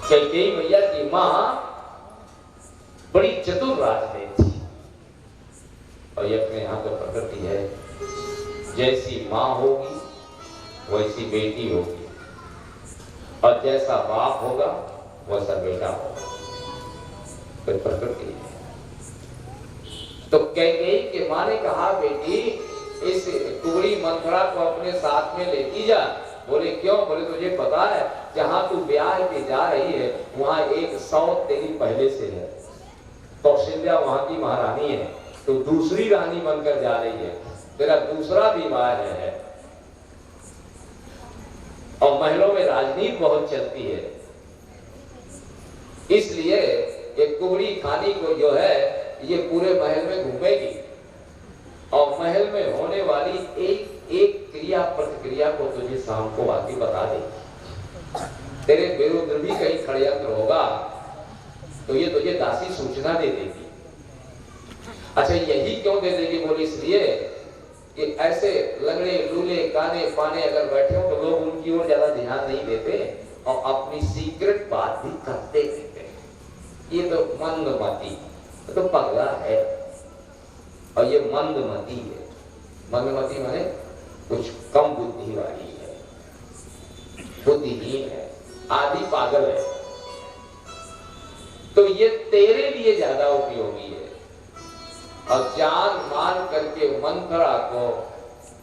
कैकेयी मैया की मां बड़ी चतुर राजनीति थी और ये अपने यहाँ तो प्रकृति है, जैसी मां होगी वैसी बेटी होगी और जैसा बाप होगा वैसा बेटा होगा, तो प्रकृति है। तो कैकेयी के मां ने कहा बेटी इस कुंवरी मंथरा को अपने साथ में लेती जा। बोले क्यों? बोले तुझे पता है जहां तू ब्याह के जा रही है वहां 100 तेरी पहले से है। कौशल्या वहां की महारानी है, तो दूसरी रानी बनकर जा रही है, तेरा दूसरा विवाह है और महलों में राजनीति बहुत चलती है, इसलिए ये कुंवरी खानी को जो है ये पूरे महल में घूमेगी और महल में होने वाली एक एक क्रिया प्रतिक्रिया को तुझे शाम को आके बता देगी। तेरे विरुद्ध भी कहीं षड्यंत्र होगा तो ये तुझे दासी सूचना दे देगी। अच्छा यही क्यों दे देगी? बोले इसलिए कि ऐसे लंगड़े लूले काने पाने अगर बैठे हो तो लोग उनकी ओर ज्यादा ध्यान नहीं देते और अपनी सीक्रेट बात भी करते रहते हैं। ये तो मंदमती तो पगला है और ये मंदमती है। मंदमती माने कुछ कम बुद्धि वाली है, बुद्धिहीन है, आधी पागल है। तो ये तेरे लिए ज्यादा उपयोगी है। और जान मान करके मंथरा को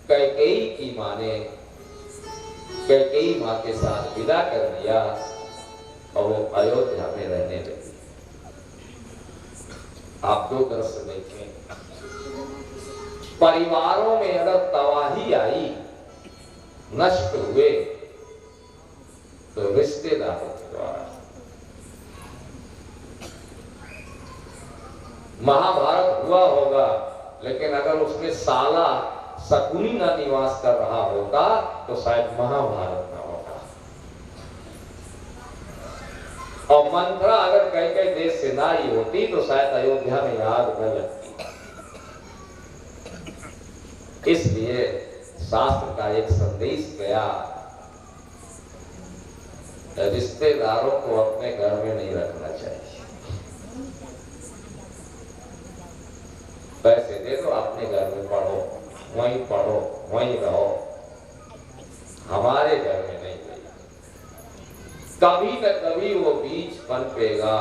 कैकेयी की मां ने कैकेयी मां के साथ विदा कर दिया और वो अयोध्या में रहने लगी। आप दो दृश्य देखें, परिवारों में अगर तबाही आई, नष्ट हुए तो रिश्तेदारों के द्वारा। महाभारत हुआ होगा लेकिन अगर उसमें साला शकुनी न निवास कर रहा होता तो शायद महाभारत न होता। और मंथरा अगर कई कई देश से ना आई होती तो शायद अयोध्या में आग न लगती। इसलिए शास्त्र का एक संदेश गया, रिश्तेदारों को अपने घर में नहीं रखना चाहिए। पैसे दे दो, अपने घर में पढ़ो, वहीं रहो, हमारे घर में नहीं गई। कभी न कभी वो बीज पनपेगा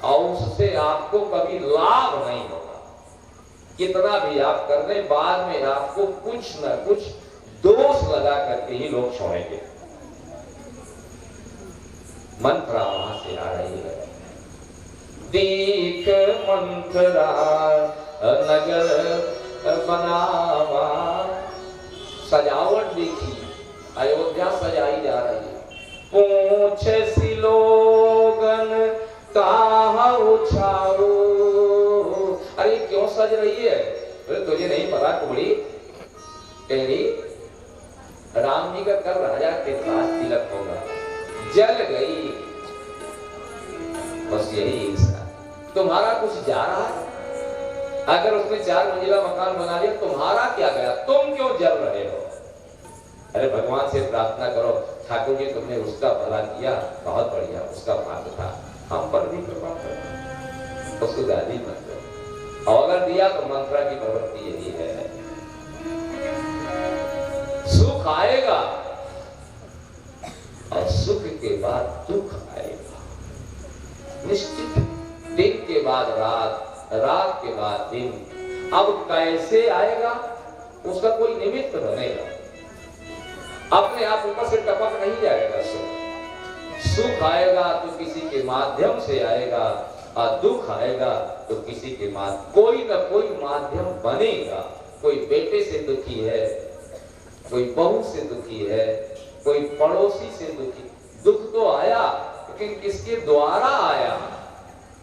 और उससे आपको कभी लाभ नहीं होगा। कितना भी आप कर दें, बाद में आपको कुछ न कुछ दोष लगा करके ही लोग छोड़ेंगे। मंथरा वहां से आ रही है, देख मंथरा नगर बनावा। सजावट देखी, अयोध्या सजाई जा रही है। पूछ सी लोगन कहा उछाओ। अरे क्यों सज रही है? अरे तुझे नहीं पता कुबड़ी, तेरी राम जी का कल राजा के पास तिलक होगा, जल गई, बस यही इसका। तुम्हारा कुछ जा रहा है? अगर उसने 4 मंजिला मकान बना लिया, तुम्हारा क्या गया? तुम क्यों जल रहे हो? अरे भगवान से प्रार्थना करो, ठाकुर जी तुमने उसका भला किया, बहुत बढ़िया, उसका भाग्य था, हम पर भी कृपा करो, उसको गाली मत दो। और अगर दिया तो मंथरा की प्रवृत्ति यही है, सुख आएगा और सुख के बाद दुख आएगा। निश्चित, दिन के बाद रात, रात के बाद दिन। अब कैसे आएगा उसका कोई निमित्त बनेगा, अपने आप ऊपर से टपक नहीं जाएगा। सुख आएगा तो किसी के माध्यम से आएगा और दुख आएगा तो किसी के माध्यम, कोई ना कोई माध्यम बनेगा। कोई बेटे से दुखी है, कोई बहू से दुखी है, कोई पड़ोसी से दुखी। दुख तो आया लेकिन किसके द्वारा आया,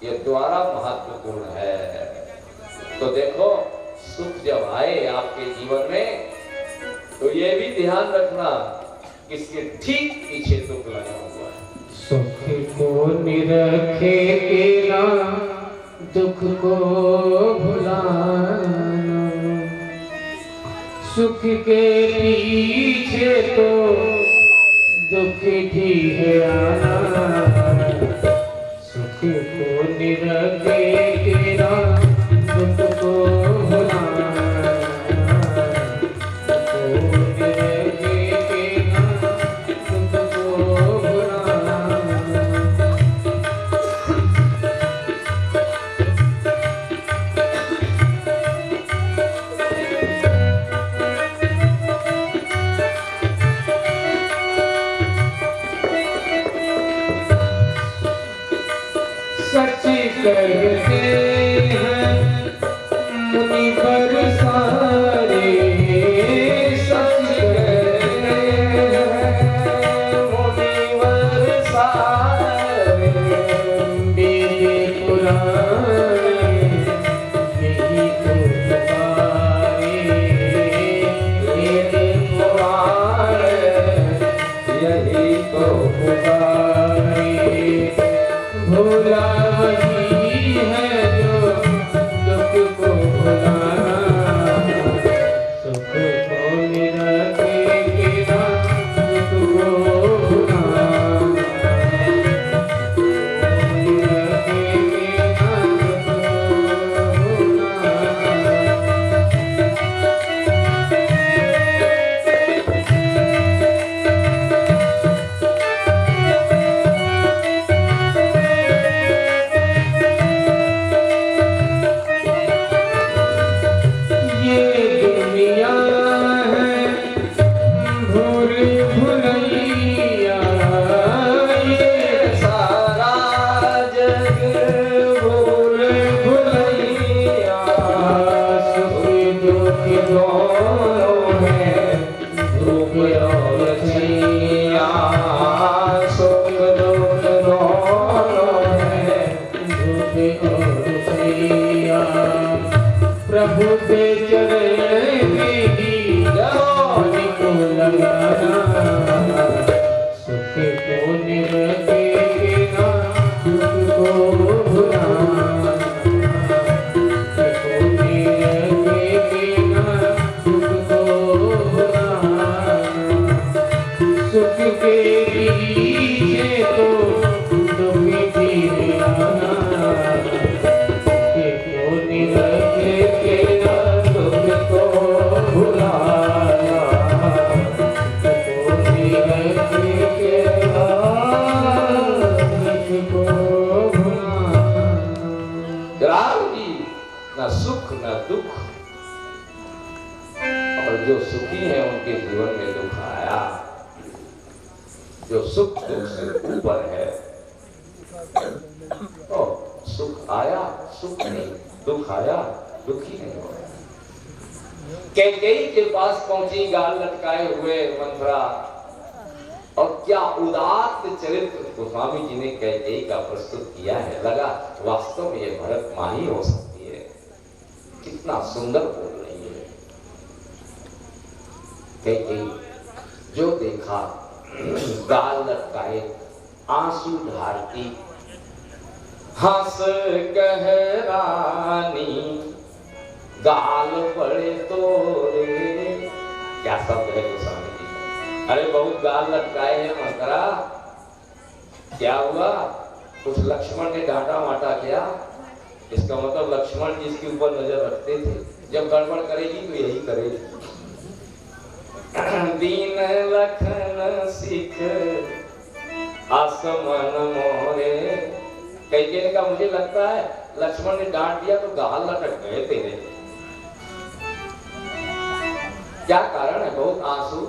ये द्वारा महत्वपूर्ण है। तो देखो, सुख जब आए आपके जीवन में तो ये भी ध्यान रखना किसके ठीक पीछे दुख लगा हुआ है। सुख को निरखे केला, दुख को भुलाना। सुख के पीछे तो दुख ही है आना। कहते हैं मुनिवर सारे, सच कहते हैं मुनिवर सारे, वेद पुराण यही तो पुकारे, वेद पुराण यही तो पुकारे। भोला वही है जो दुख को भुलाना, सुख को निरखे बिना दुख को भुलाना, निरखे बिना दुख को भुलाना। ये दुनिया है भूल भुलैया, ये सारा जग भूल भुलैया, सुख दुख दोनों है दुख और छैया, सुख दुख दोनों है दुख और छैया। प्रभु के चरण में ही मन को लगाना, सुख को निरखे बिना दुख को भुलाना, सुख को निरखे बिना दुख को भुलाना। सुख के पीछे तो दुख भी आना, न सुख न दुख, और जो सुखी है उनके जीवन में दुख आया। जो सुख दुख से ऊपर है, तो सुख आया सुख नहीं, दुख आया दुखी नहीं हो। कैकेयी के पास पहुंची गाल लटकाए हुए मंथरा, और क्या उदात्त चरित्र गोस्वामी जी ने कैकेयी का प्रस्तुत किया है। लगा वास्तव में ये भरत माँ ही हो सकती है, कितना सुंदर बोल रही है। कैकेयी जो देखा गाल लटकाए आंसू ढारती, हंस कह रानी गाल बड़े तोरे। क्या शब्द है गोस्वामी जी का। अरे बहुत गाल लटकाए हैं मंथरा, क्या हुआ? कुछ लक्ष्मण ने डांटा वाटा क्या? इसका मतलब लक्ष्मण जिसके ऊपर नजर रखते थे, जब गड़बड़ करेगी तो यही करेगी। दीन लखन सिख आसमन मोरे। कैकेयी ने कहा मुझे लगता है लक्ष्मण ने डांट दिया तो गाल लटक गए तेरे। क्या कारण है? बहुत आंसू।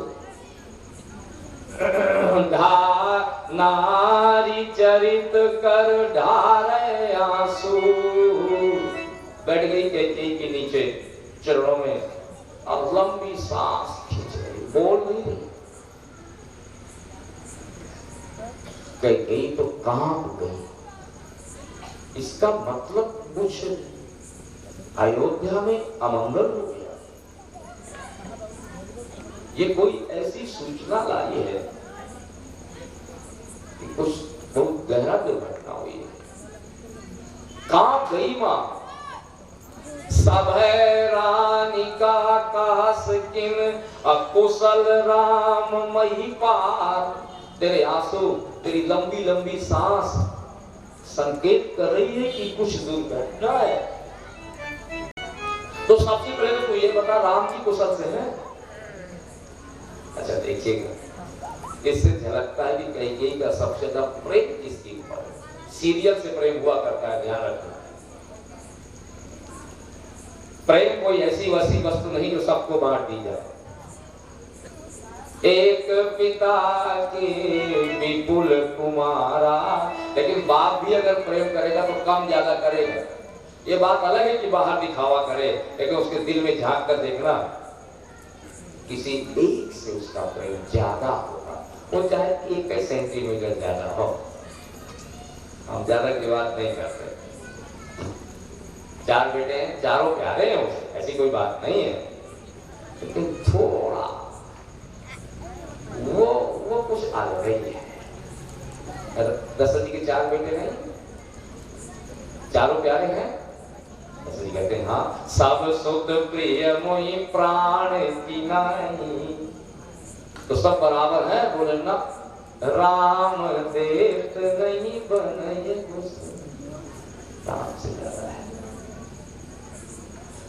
नारी चरित कर ढारे आंसू। बैठ गई कैकेयी के नीचे चरणों में और लंबी सांस खींच रही, बोल नहीं रही। कैकेयी तो कांप गई। इसका मतलब कुछ अयोध्या में अमंगल हो गया। ये कोई ऐसी सूचना लाई है कि कुछ बहुत गहरा दुर्घटना हुई है। कांप गई मां। सब है रानी का कास किन अकुशल राम मही पार। तेरे आंसू, तेरी लंबी लंबी सांस संकेत कर रही है कि कुछ दुर्घटना है। तो सबसे पहले तो ये बता, राम की कुशल से है? अच्छा देखिएगा, इससे झलकता है कि कैकेयी का सबसे ज्यादा प्रेम किसके ऊपर है। सीरियल से प्रेम हुआ करता है, ध्यान रखना। प्रेम कोई ऐसी वैसी वस्तु नहीं जो सबको बांट दी जाए। एक पिता के विपुल कुमारा लेकिन बाप भी अगर प्रेम करेगा तो कम ज्यादा करेगा। ये बात अलग है कि बाहर दिखावा करे, लेकिन उसके दिल में झांक कर देखना, किसी एक से उसका प्रेम ज्यादा होगा, वो चाहे 1 सेंटीमीटर ज्यादा हो। हम ज्यादा की बात नहीं करते। 4 बेटे हैं, चारों प्यारे हैं उसे, ऐसी कोई बात नहीं है, लेकिन थोड़ा वो कुछ अलग ही है। दशरथ जी के 4 बेटे नहीं, चारों प्यारे हैं। दशरथ जी कहते हैं हाँ, सब सुध प्रिय मोहि प्राण की नाई, तो सब बराबर है, बोले ना राम देत नहीं बनये राम से ज्यादा है।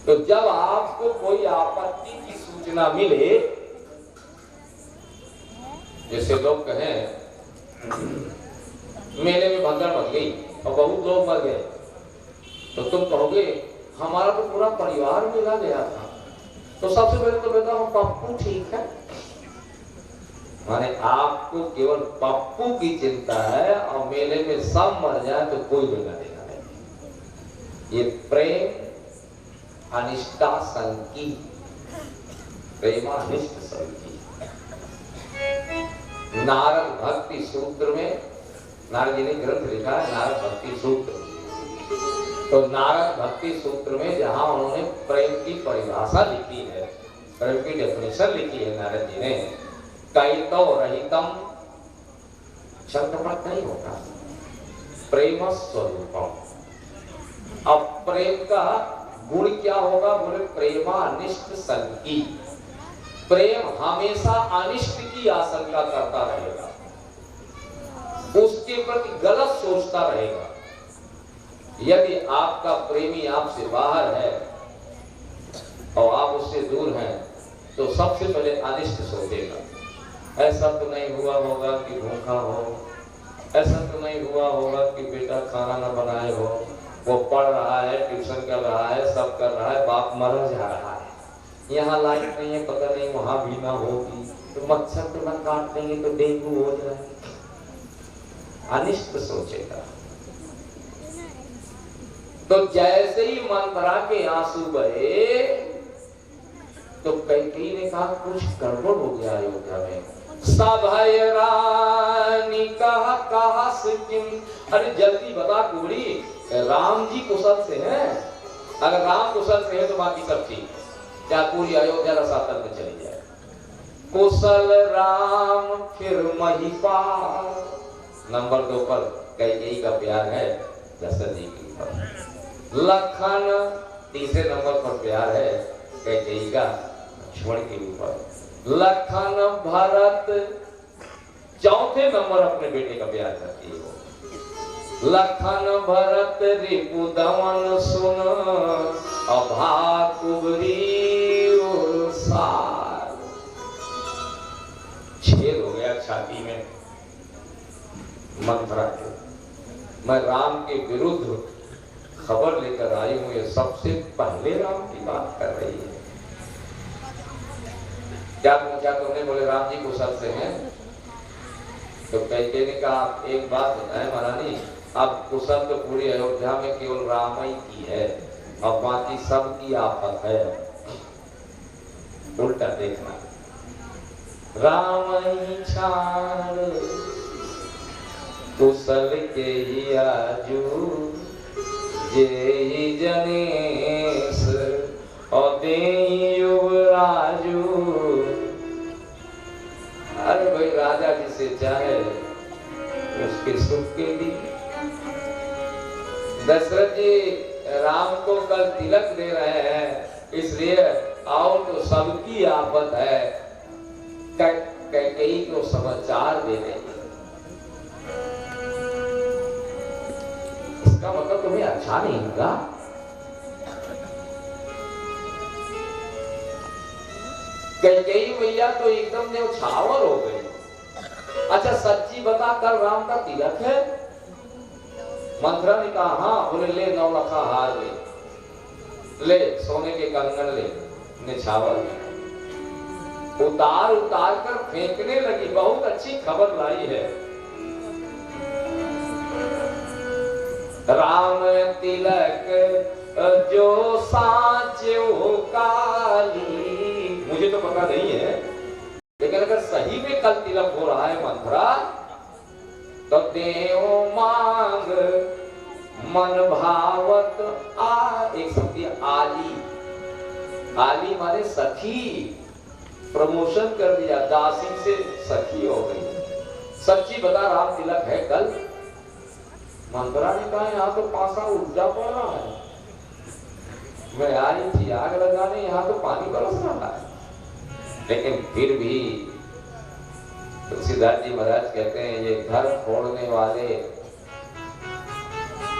तो जब आपको कोई आपत्ति की सूचना मिले, जैसे लोग कहें मेले में भगदड़ मच गई और बहुत लोग मर गए, तो तुम कहोगे हमारा तो पूरा परिवार मिला गया था, तो सबसे पहले तो बेटा हम पप्पू ठीक है, माने आपको केवल पप्पू की चिंता है और मेले में सब मर जाए तो कोई लेना देना नहीं। ये प्रेम अनिष्टा संकी, प्रेमानिष्ट संकी। नारद भक्ति सूत्र में, नारद जी ने ग्रंथ लिखा है नारद भक्ति सूत्र, तो नारद भक्ति सूत्र में जहां उन्होंने प्रेम की परिभाषा लिखी है, प्रेम की डेफिनेशन लिखी है नारद जी ने, कैतो रहितम शब्दपाठ नहीं होता, प्रेम स्वरूपम। अब प्रेम का गुण क्या होगा, बोले प्रेमानिष्ट संकी, प्रेम हमेशा अनिष्ट की आशंका करता रहेगा, उसके प्रति गलत सोचता रहेगा। यदि आपका प्रेमी आपसे बाहर है और आप उससे दूर हैं, तो सबसे पहले अनिष्ट सोचेगा। ऐसा तो नहीं हुआ होगा कि भूखा हो, ऐसा तो नहीं हुआ होगा कि बेटा खाना न बनाए हो, वो पढ़ रहा है, ट्यूशन कर रहा है, सब कर रहा है, बाप मर जा रहा है, यहाँ लाइट नहीं है, पता नहीं वहां भी ना होगी, तो मच्छर तो न काट देंगे तो डेंगू हो जाएगा। अनिष्ट सोचेगा। तो जैसे ही मंत्रा के आंसू बहे, तो कैकेयी ने कहा कुछ गड़बड़ हो गया अयोध्या में। सभय रानी कहा सिक्किम, अरे जल्दी बता कुबड़ी, राम जी कुशल से हैं? अगर राम कुशल से है तो बाकी सब ठीक, क्या पूरी अयोध्या रसातल में चली जाए। कुशल राम फिर महिपाल। नंबर 2 पर कैकेयी का प्यार है दशरथ जी के ऊपर। लखन तीसरे नंबर पर प्यार है कैकेयी का लक्ष्मण के ऊपर। लखन भरत चौथे नंबर अपने बेटे का प्यार करती है। लखन भरत रिपु दमन सुन अभा कुबरी सार। छेद हो गया छाती में मंत्रा के। मैं राम के विरुद्ध खबर लेकर आई हूं, ये सबसे पहले राम की बात कर रही है। क्या पूछा तुमने? बोले राम जी कुशल से हैं। तो कैकेयी ने कहा एक बात बताएं महारानी, अब कुशल तो पूरी अयोध्या में केवल राम ही की है, अब बाकी सब की आफत है। उल्टा देखना, राम ही छाड़ कुशल के ही आजू, जे ही जनेश और देई युवराजू। अरे भाई राजा जिसे चाहे उसके सुख के लिए। दशरथ जी राम को कल तिलक दे रहे हैं, इसलिए आओ तो सबकी आफत है, कैकेयी को समाचार दे रहे। इसका मतलब तुम्हें अच्छा नहीं लगा? कैकेयी मैया तो एकदम न्यौछावर हो गई। अच्छा सच्ची बता, कल राम का तिलक है? मंत्रा ने कहा हाँ। बोले ले 9 लखा हार ले सोने के कंगन ले। निछावर उतार उतार कर फेंकने लगी। बहुत अच्छी खबर लाई है। राम तिलक जो साचो काली। मुझे तो पता नहीं है, लेकिन अगर सही में कल तिलक हो रहा है मंत्रा, तो देव मांग मन भावत एक शब्द आली। आली माने सखी, प्रमोशन कर दिया, दासी से सखी हो गई। सच्ची बता, राम तिलक है कल? मंत्रा ने कहा यहाँ तो पासा उल्टा पड़ रहा है, मैं आई थी आग लगाने, यहाँ तो पानी बरस रहा है। लेकिन फिर भी तुलसीदास जी महाराज कहते हैं, ये घर फोड़ने वाले,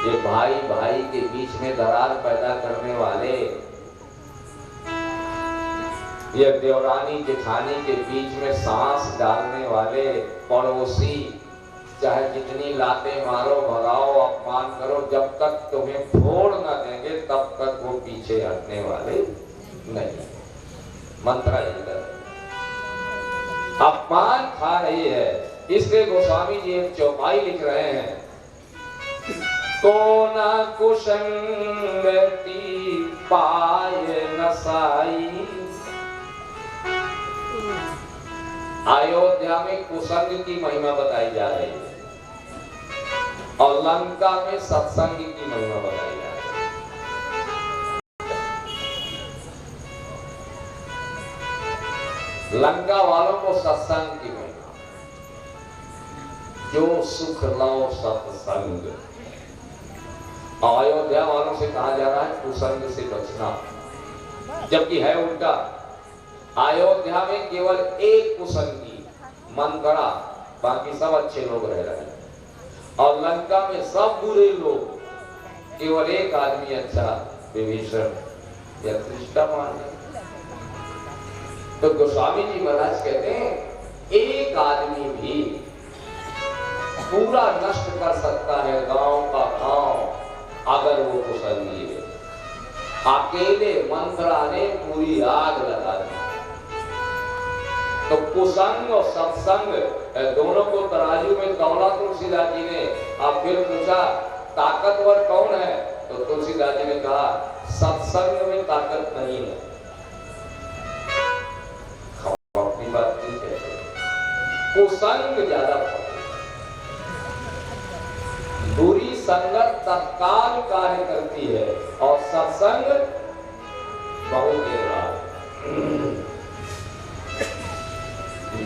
ये भाई भाई के बीच में दरार पैदा करने वाले, ये देवरानी जेठानी के बीच में सांस डालने वाले पड़ोसी, चाहे जितनी लातें मारो, भगाओ, अपमान करो, जब तक तुम्हें फोड़ न देंगे तब तक वो पीछे हटने वाले नहीं। मंत्रा इधर अपमान खा रही है, इसलिए गोस्वामी जी एक चौपाई लिख रहे हैं, को न कुसंगति पाय नसाई। अयोध्या में कुसंग की महिमा बताई जा रही है और लंका में सत्संग की महिमा बताई जा रही है। लंका वालों को सत्संग की महिमा, जो सुख लो सत्संग। अयोध्या वालों से कहा जा रहा है कुसंग से बचना, जबकि है उल्टा। अयोध्या में केवल एक कुसंगी मनगढ़ा, बाकी सब अच्छे लोग रह रहे हैं, और लंका में सब बुरे लोग, केवल एक आदमी अच्छा, विभीषण या कृष्णमान। तो गोस्वामी जी महाराज कहते हैं, एक आदमी भी पूरा नष्ट कर सकता है गांव का गांव, अगर वो कुसंगी है। अकेले मंत्रा ने पूरी आग लगा दी। तो कुसंग और सत्संग दोनों को तराजू में तौला तुलसीदास जी ने। अब फिर पूछा ताकतवर कौन है, तो तुलसीदास जी ने कहा सत्संग में ताकत नहीं है। अपनी बात नहीं कहते, कुसंग ज्यादा, बुरी संगत तत्काल कार्य करती है और सत्संग बहुत देर बाद।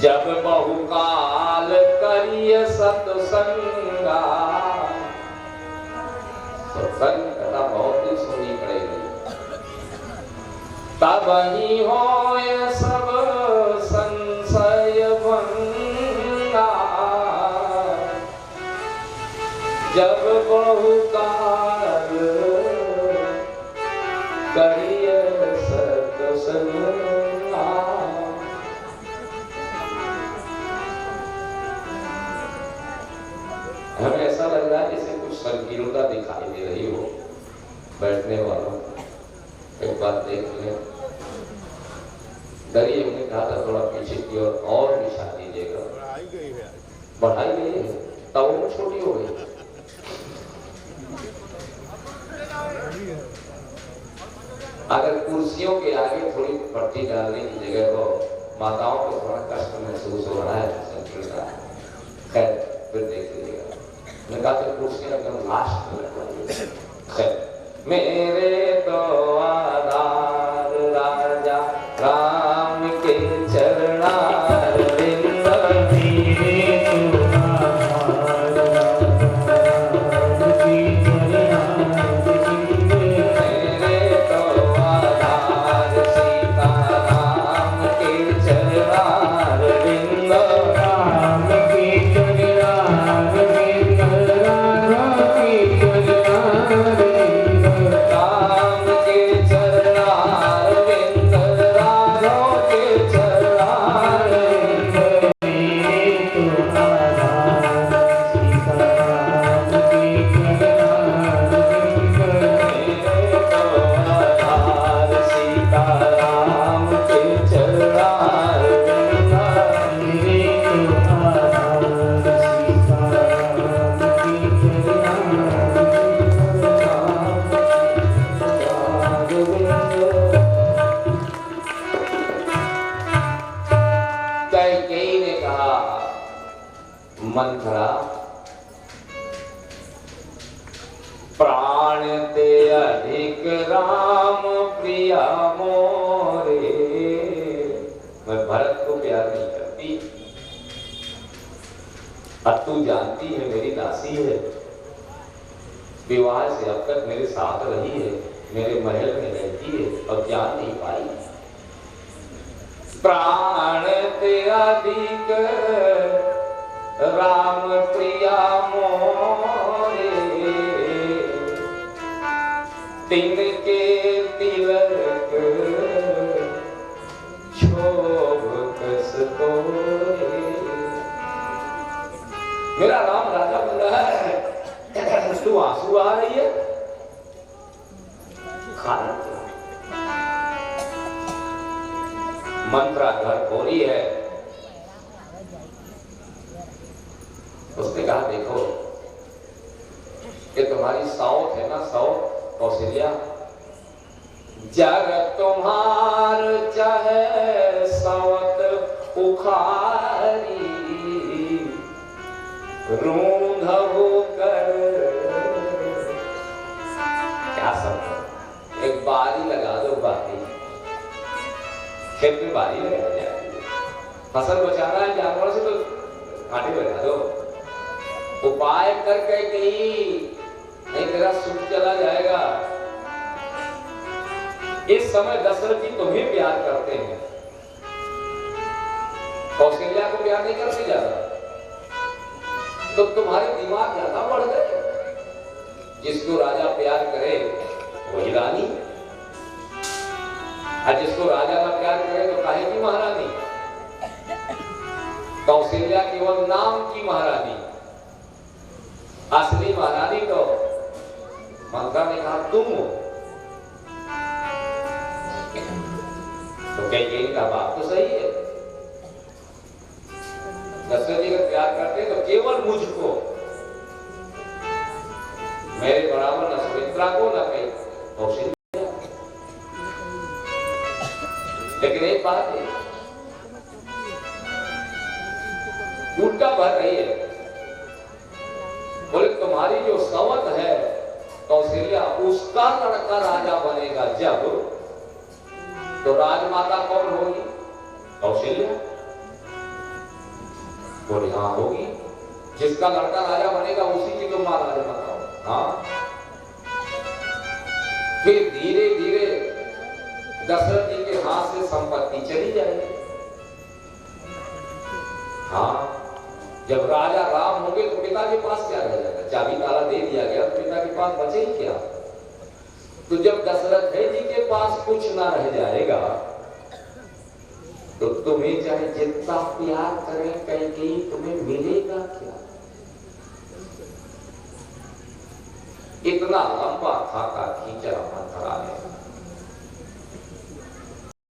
जब बहुकाल करिय सत्संगा, सत्संग कथा बहुत ही सुनी पड़ेगी, तब ही होए सब संशय भंगा। जब बहुकाल करिय सत्संगा। हमें ऐसा लग रहा है जैसे कुछ संकीर्णता दिखाई दे रही हो बैठने वालों। एक बात देख लें, दरी हमने कहा था थोड़ा पीछे की और बिछा दीजिएगा। बढ़ाई गई है, तब वो छोटी हो गई। अगर कुर्सियों के आगे थोड़ी पट्टी डालने की जगह को माताओं को थोड़ा कष्ट महसूस हो रहा है, संकीर्णता, खैर फिर देख लीजिएगा। मैं कहा था कुर्सी एकदम लास्ट में। खैर, मेरे तो आधार राजा राम के चरणार बिंद, मेरे तो आधार राजा राम के चरणार बिंद, मेरे तो आधार सीता राम के चरणार बिंद, राम के चरणार बिंद, राम के चरणार बिंद, राम के चरणार प्राण ते अधिक राम प्रिया मोरे। मैं भरत को प्यार नहीं करती, अब तू जानती है मेरी दासी है, विवाह से अब तक मेरे साथ रही है, मेरे महल में रहती है और जान नहीं पाई। प्राण ते अधिक राम प्रिया मोरे, तिनके तिलक शोभ कस तोरे। मेरा राम राजा बन रहा है, तू आंसू आ रही है, खाना मंत्रा घर खोरी है। उसने कहा देखो ये तुम्हारी साउथ है ना, साउथ कौशल्या, जग तुम्हार चाहे सावत उखारी, रूंध होकर क्या सब एक बारी लगा दो, बारी खेत में बारी लगा जाती है, फसल बचाना है जानवरों से तो कांटे लगा दो, उपाय करके गई नहीं तेरा सुख चला जाएगा। इस समय दशरथ जी तुम्हें प्यार करते हैं, कौशल्या को प्यार नहीं करते ज्यादा, तो तुम्हारे दिमाग ज्यादा बढ़ गए। जिसको राजा प्यार करे वही रानी, और जिसको राजा ना प्यार करे तो काहे की महारानी। कौशल्या केवल नाम की महारानी, असली महारानी तो मंत्रा ने कहा तुम हो। तो कैकेयी का बात तो सही है, दशरथ जी अगर प्यार करते तो केवल मुझको, मेरे बराबर न सुमित्रा को न कहीं कौशल्या। लेकिन एक बात है, उल्टा भर रही है, बोले तुम्हारी जो सवत है कौशल्या, उसका लड़का राजा बनेगा जब, तो राजमाता कौन होगी? कौशल्या। बोले हाँ होगी, जिसका लड़का राजा बनेगा उसी की तुम मां राजमाता हो। हाँ, फिर धीरे धीरे दशरथ जी के हाथ से संपत्ति चली जाएगी। हाँ, जब राजा राम होंगे तो पिता के पास क्या रह जाएगा? चाबी ताला दे दिया गया तो पिता के पास बचे ही क्या? तो जब दशरथ जी के पास कुछ ना रह जाएगा तो तुम्हें चाहे जितना प्यार करें कैकेयी, तुम्हें मिलेगा क्या? इतना लंबा खाका खींच